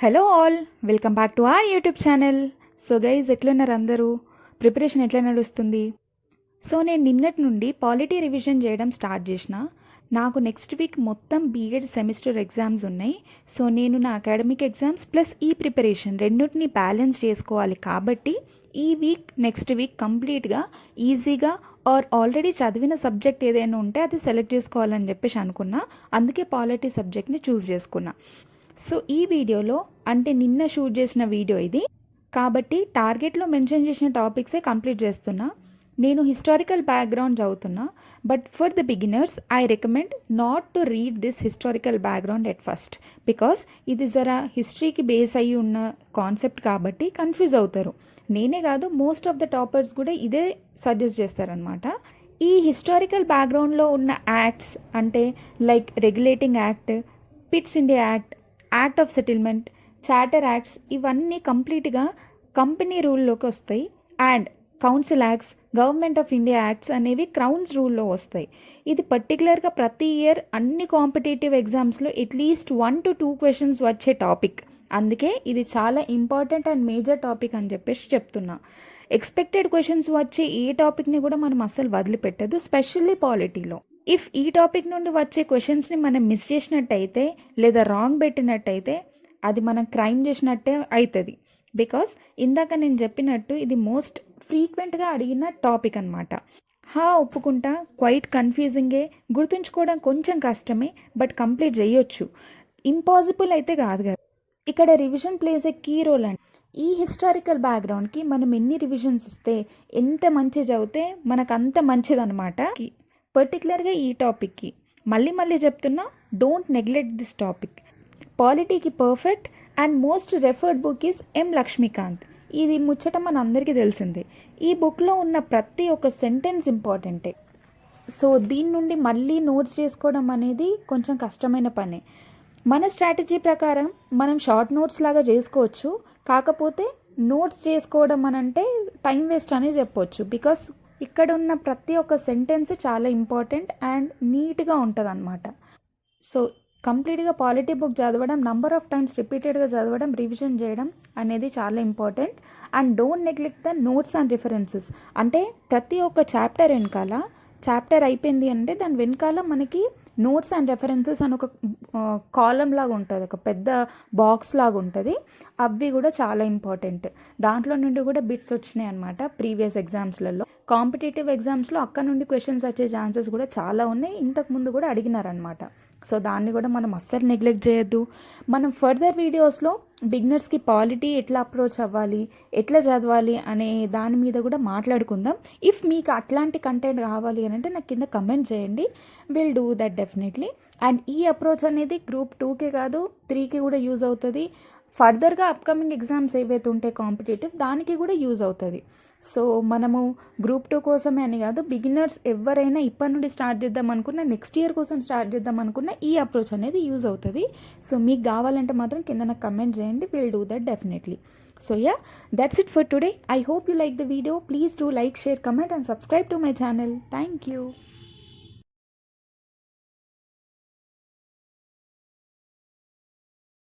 Hello all, welcome back to our YouTube channel. So guys, ఎట్లున్నారు అందరూ? Preparation ఎట్లా నడుస్తుంది? సో నేను నిన్నటి నుండి పాలిటీ రివిజన్ చేయడం స్టార్ట్ చేసిన. నాకు నెక్స్ట్ వీక్ మొత్తం బీఎడ్ సెమిస్టర్ ఎగ్జామ్స్ ఉన్నాయి. సో నేను నా అకాడమిక్ ఎగ్జామ్స్ ప్లస్ ఈ ప్రిపరేషన్ రెండింటిని బ్యాలెన్స్ చేసుకోవాలి. కాబట్టి ఈ వీక్ నెక్స్ట్ వీక్ కంప్లీట్గా ఈజీగా ఆల్రెడీ చదివిన సబ్జెక్ట్ ఏదైనా ఉంటే అది సెలెక్ట్ చేసుకోవాలని చెప్పేసి అనుకున్నా. అందుకే పాలిటీ సబ్జెక్ట్ని చూస్ చేసుకున్నా. సో ఈ వీడియోలో, అంటే నిన్న షూట్ చేసిన వీడియో ఇది కాబట్టి టార్గెట్లో మెన్షన్ చేసిన టాపిక్సే కంప్లీట్ చేస్తున్నా. నేను హిస్టారికల్ బ్యాక్గ్రౌండ్ చదువుతున్నా. But for the beginners I recommend not to read this historical background at first, because ఇది జరా హిస్టరీకి బేస్ అయ్యి ఉన్న కాన్సెప్ట్ కాబట్టి కన్ఫ్యూజ్ అవుతారు. నేనే కాదు, మోస్ట్ ఆఫ్ ద టాపర్స్ కూడా ఇదే సజెస్ట్ చేస్తారనమాట. ఈ హిస్టారికల్ బ్యాక్గ్రౌండ్లో ఉన్న యాక్ట్స్ అంటే like regulating act, pits India act, act of settlement, charter acts, ఇవన్నీ కంప్లీట్గా కంపెనీ రూల్లోకి వస్తాయి. And council acts, government of India acts అనేవి క్రౌన్స్ రూల్లో వస్తాయి. ఇది పర్టికులర్గా ప్రతి ఇయర్ అన్ని కాంపిటేటివ్ ఎగ్జామ్స్లో అట్లీస్ట్ 1 to 2 క్వశ్చన్స్ వచ్చే టాపిక్. అందుకే ఇది చాలా ఇంపార్టెంట్ అండ్ మేజర్ టాపిక్ అని చెప్పేసి చెప్తున్నా. ఎక్స్పెక్టెడ్ క్వశ్చన్స్ వచ్చే ఏ టాపిక్ని కూడా మనం అస్సలు వదిలిపెట్టదు, స్పెషల్లీ పాలిటీలో. ఇఫ్ ఈ టాపిక్ నుండి వచ్చే క్వశ్చన్స్ని మనం మిస్ చేసినట్టయితే లేదా రాంగ్ పెట్టినట్టయితే అది మనం క్రైమ్ చేసినట్టే అవుతుంది. బికాస్ ఇందాక నేను చెప్పినట్టు ఇది మోస్ట్ ఫ్రీక్వెంట్గా అడిగిన టాపిక్ అనమాట. ఒప్పుకుంటా, క్వైట్ కన్ఫ్యూజింగే, గుర్తుంచుకోవడం కొంచెం కష్టమే, బట్ కంప్లీట్ చేయొచ్చు. ఇంపాసిబుల్ అయితే కాదు కదా. ఇక్కడ రివిజన్ ప్లేస్ ఏ కీ రోల్ అండి. ఈ హిస్టారికల్ బ్యాక్గ్రౌండ్కి మనం ఎన్ని రివిజన్స్ ఇస్తే, ఎంత మంచి చదివితే మనకు అంత మంచిదన్నమాట. పర్టికులర్గా ఈ టాపిక్కి మళ్ళీ చెప్తున్నా, డోంట్ నెగ్లెక్ట్ దిస్ టాపిక్. పాలిటీకి perfect and most referred book is M Laxmikanth. ఇది ముచ్చట మన అందరికీ తెలిసిందే. ఈ బుక్లో ఉన్న ప్రతి ఒక్క సెంటెన్స్ ఇంపార్టెంటే. సో దీని నుండి మళ్ళీ నోట్స్ చేసుకోవడం అనేది కొంచెం కష్టమైన పనే. మన స్ట్రాటజీ ప్రకారం మనం షార్ట్ నోట్స్ లాగా చేసుకోవచ్చు. కాకపోతే నోట్స్ చేసుకోవడం అనంటే టైం వేస్ట్ అని చెప్పొచ్చు. బికాస్ ఇక్కడ ఉన్న ప్రతి ఒక్క సెంటెన్స్ చాలా ఇంపార్టెంట్ అండ్ నీట్గా ఉంటుంది అనమాట. సో కంప్లీట్గా పాలిటీ బుక్ చదవడం, నంబర్ ఆఫ్ టైమ్స్ రిపీటెడ్గా చదవడం, రివిజన్ చేయడం అనేది చాలా important. And don't neglect the notes and references. అంటే ప్రతి ఒక్క చాప్టర్ వెనకాల, చాప్టర్ అయిపోయింది అంటే దాని వెనకాల మనకి నోట్స్ అండ్ రెఫరెన్సెస్ అని ఒక కాలం లాగా ఉంటుంది, ఒక పెద్ద బాక్స్ లాగా ఉంటుంది. అవి కూడా చాలా ఇంపార్టెంట్. దాంట్లో నుండి కూడా బిట్స్ వచ్చినాయి అనమాట ప్రీవియస్ ఎగ్జామ్స్లలో. కాంపిటేటివ్ ఎగ్జామ్స్లో అక్కడ నుండి క్వశ్చన్స్ వచ్చే ఛాన్సెస్ కూడా చాలా ఉన్నాయి. ఇంతకుముందు కూడా అడిగినారనమాట. సో దాన్ని కూడా మనం అస్సలు నెగ్లెక్ట్ చేయొద్దు. మనం ఫర్దర్ వీడియోస్లో బిగినర్స్కి పాలిటీ ఎట్లా అప్రోచ్ అవ్వాలి, ఎట్లా చదవాలి అనే దాని మీద కూడా మాట్లాడుకుందాం. ఇఫ్ మీకు అట్లాంటి కంటెంట్ కావాలి అని అంటే నాకు కింద కమెంట్ చేయండి. Will do that definitely. And ఈ అప్రోచ్ అనేది గ్రూప్ 2కే కాదు 3కి కూడా యూజ్ అవుతుంది. ఫర్దర్గా అప్కమింగ్ ఎగ్జామ్స్ ఏవైతే ఉంటాయి కాంపిటేటివ్, దానికి కూడా యూజ్ అవుతుంది. సో మనము గ్రూప్ 2 కోసమే అని కాదు, బిగినర్స్ ఎవరైనా ఇప్పటి నుండి స్టార్ట్ చేద్దాం అనుకున్నా, నెక్స్ట్ ఇయర్ కోసం స్టార్ట్ చేద్దాం అనుకున్నా ఈ అప్రోచ్ అనేది యూజ్ అవుతుంది. సో మీకు కావాలంటే మాత్రం కింద నాకు కమెంట్ చేయండి. Will do that definitely. So yeah, that's it for today. I hope you like the video. Please do like, share, comment and subscribe to my channel. Thank you.